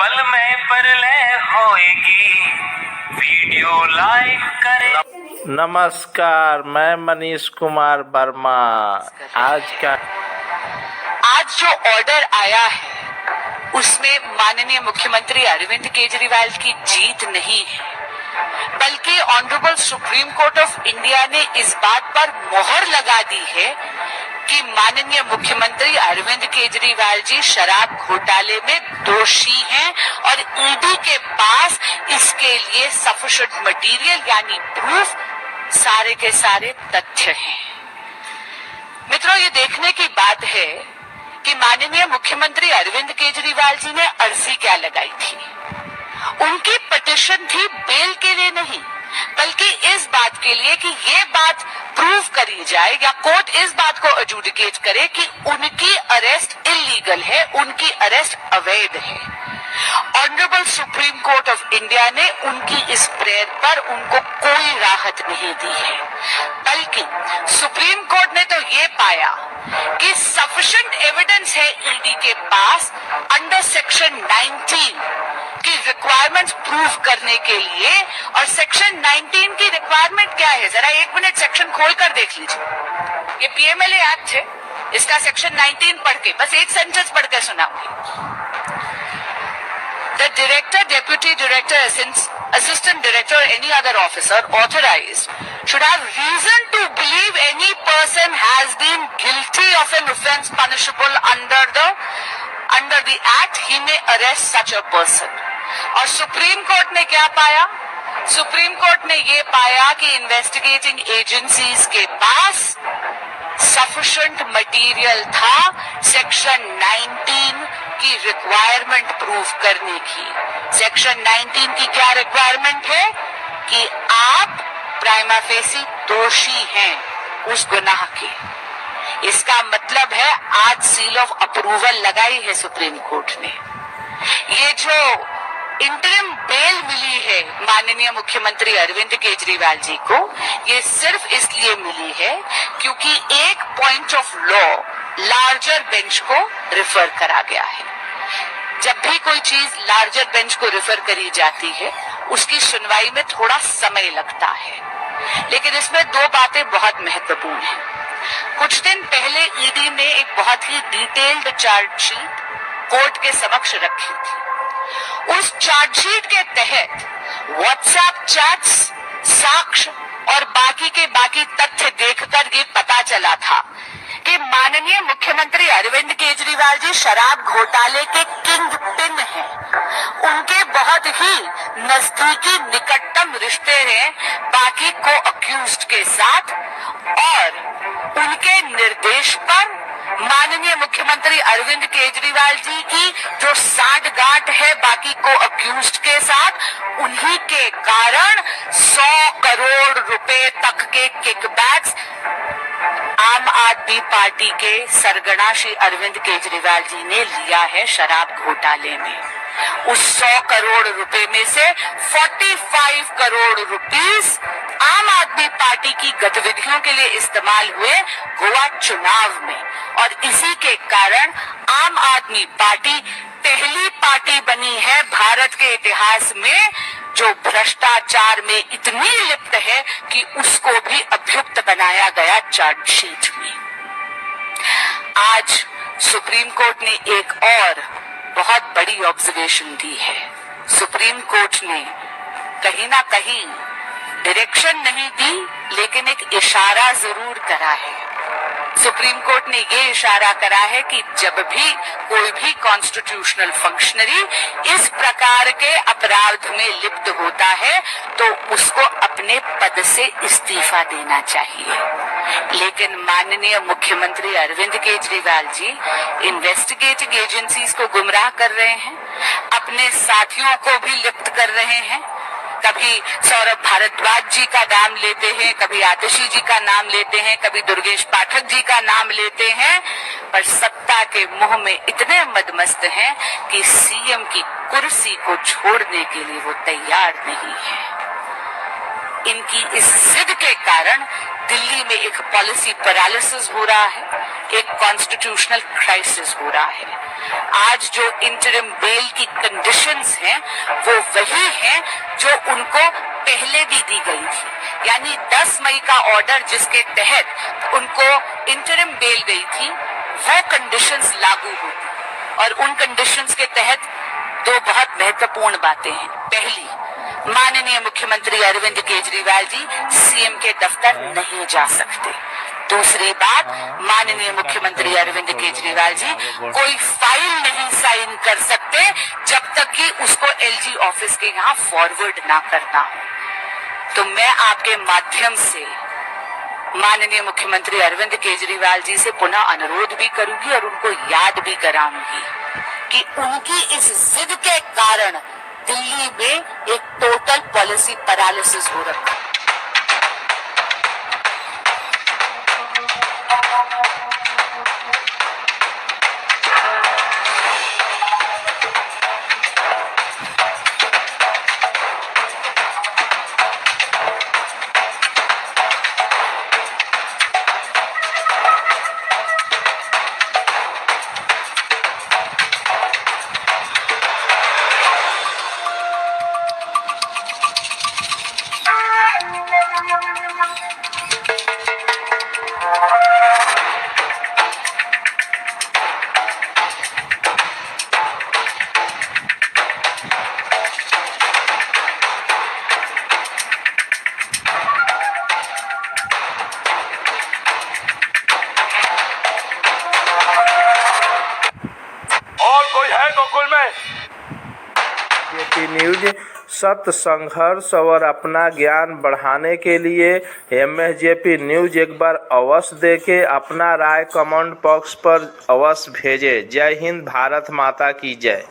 पल में परलय होएगी, वीडियो लाइक करें। नमस्कार, मैं मनीष कुमार वर्मा। आज जो ऑर्डर आया है उसमें माननीय मुख्यमंत्री अरविंद केजरीवाल की जीत नहीं है, बल्कि honourable supreme court of India ने इस बात पर मोहर लगा दी है कि माननीय मुख्यमंत्री अरविंद केजरीवाल जी शराब घोटाले में दोषी हैं और ईडी के पास इसके लिए सफिशिएंट मटेरियल यानी प्रूफ, सारे के सारे तथ्य हैं। मित्रों, ये देखने की बात है कि माननीय मुख्यमंत्री अरविंद केजरीवाल जी ने अर्जी क्या लगाई थी। उनकी पिटीशन थी बेल के लिए नहीं, बल्कि इस बात के लिए कि ये बात प्रूव करी जाए या कोर्ट इस बात को एडजुडिकेट करे कि उनकी अरेस्ट इलीगल है, उनकी अरेस्ट अवैध है। Honourable supreme court of India ने उनकी इस प्रेयर पर उनको कोई राहत नहीं दी है, बल्कि सुप्रीम कोर्ट ने तो ये पाया कि सफिशिएंट एविडेंस है ईडी के पास अंडर सेक्शन 19 की रिक्वायरमेंट्स प्रूव करने के लिए। और सेक्शन 19 की रिक्वायरमेंट क्या है, जरा एक मिनट सेक्शन खोलकर देख लीजिए। ये पीएमएलए एक्ट है, इसका सेक्शन 19 पढ़ के बस एक सेंटेंस पढ़ के सुनाऊंगी। The director, deputy director, assistant director or any other officer authorized should have reason to believe any person has been guilty of an offence punishable under the act, he may arrest such a person. और supreme court ने क्या पाया? Supreme court ने ये पाया कि investigating agencies के पास sufficient material था सेक्शन 19 की रिक्वायरमेंट प्रूव करने की। सेक्शन 19 की क्या रिक्वायरमेंट है कि आप प्राइमा फेसी दोषी हैं उस गुनाह के। इसका मतलब है आज सील ऑफ अप्रूवल लगाई है सुप्रीम कोर्ट ने। ये जो इंटरिम बेल मिली है माननीय मुख्यमंत्री अरविंद केजरीवाल जी को, ये सिर्फ इसलिए मिली है क्योंकि एक point of law larger bench को रिफर करा गया है। जब भी कोई चीज लार्जर बेंच को रिफर करी जाती है उसकी सुनवाई में थोड़ा समय लगता है, लेकिन इसमें दो बातें बहुत महत्वपूर्ण हैं। कुछ दिन पहले ईडी ने एक बहुत ही डिटेल्ड चार्जशीट कोर्ट के समक्ष रखी थी। उस चार्जशीट के तहत व्हाट्सएप चैट्स, साक्ष्य और बाकी के बाकी तथ्य देखकर ये पता चला था कि माननीय मुख्यमंत्री अरविंद केजरीवाल जी शराब घोटाले के किंग पिन हैं। उनके बहुत ही नजदीकी निकटतम रिश्ते हैं बाकी को अक्यूज्ड के साथ, और उनके निर्देश पर माननीय मुख्यमंत्री अरविंद केजरीवाल जी की जो सांठगांठ है बाकी को अक्यूज्ड के साथ, उन्हीं के कारण 100 करोड़ रुपए तक के किकबैक्स आम आदमी पार्टी के सरगना श्री अरविंद केजरीवाल जी ने लिया है शराब घोटाले में। उस 100 करोड़ रुपए में से 45 करोड़ रुपीस आम आदमी पार्टी की गतिविधियों के लिए इस्तेमाल हुए गोवा चुनाव में, और इसी के कारण आम आदमी पार्टी पहली पार्टी बनी है भारत के इतिहास में जो भ्रष्टाचार में इतनी लिप्त है कि उसको भी अभियुक्त बनाया गया चार्जशीट में। आज सुप्रीम कोर्ट ने एक और बहुत बड़ी ऑब्जर्वेशन दी है। सुप्रीम कोर्ट ने कहीं ना कहीं डायरेक्शन नहीं दी, लेकिन एक इशारा जरूर करा है। सुप्रीम कोर्ट ने ये इशारा करा है कि जब भी कोई भी कॉन्स्टिट्यूशनल फंक्शनरी इस प्रकार के अपराध में लिप्त होता है तो उसको अपने पद से इस्तीफा देना चाहिए। लेकिन माननीय मुख्यमंत्री अरविंद केजरीवाल जी इन्वेस्टिगेटिंग एजेंसीज को गुमराह कर रहे हैं, अपने साथियों को भी लिप्त कर रहे हैं। कभी सौरभ भारद्वाज जी का नाम लेते हैं, कभी आतिशी जी का नाम लेते हैं, कभी दुर्गेश पाठक जी का नाम लेते हैं, पर सत्ता के मुंह में इतने मदमस्त हैं कि सीएम की कुर्सी को छोड़ने के लिए वो तैयार नहीं है। इनकी इस जिद के कारण दिल्ली में एक पॉलिसी पैरालिसिस हो रहा है, एक कॉन्स्टिट्यूशनल क्राइसिस हो रहा है। आज जो इंटरिम बेल की कंडीशंस हैं वो वही हैं जो उनको पहले भी दी गई थी, यानी 10 मई का ऑर्डर जिसके तहत उनको इंटरिम बेल गई थी वो कंडीशंस लागू होती, और उन कंडीशंस के तहत दो बहुत महत्वपूर्ण बातें हैं। पहली, माननीय मुख्यमंत्री अरविंद केजरीवाल जी सीएम के दफ्तर नहीं जा सकते। दूसरी बात, माननीय मुख्यमंत्री अरविंद केजरीवाल जी कोई फाइल नहीं साइन कर सकते जब तक कि उसको एलजी ऑफिस के यहाँ फॉरवर्ड ना करना हो। तो मैं आपके माध्यम से माननीय मुख्यमंत्री अरविंद केजरीवाल जी से पुनः अनुरोध भी करूंगी और उनको याद भी कराऊंगी कि उनकी इस जिद के कारण दिल्ली में एक टोटल पॉलिसी पैरालिसिस हो रखा है। जेपी न्यूज सत्य, संघर्ष और अपना ज्ञान बढ़ाने के लिए MSJP न्यूज एक बार अवश्य देखें। अपना राय कमेंट बॉक्स पर अवश्य भेजें। जय हिंद, भारत माता की जय।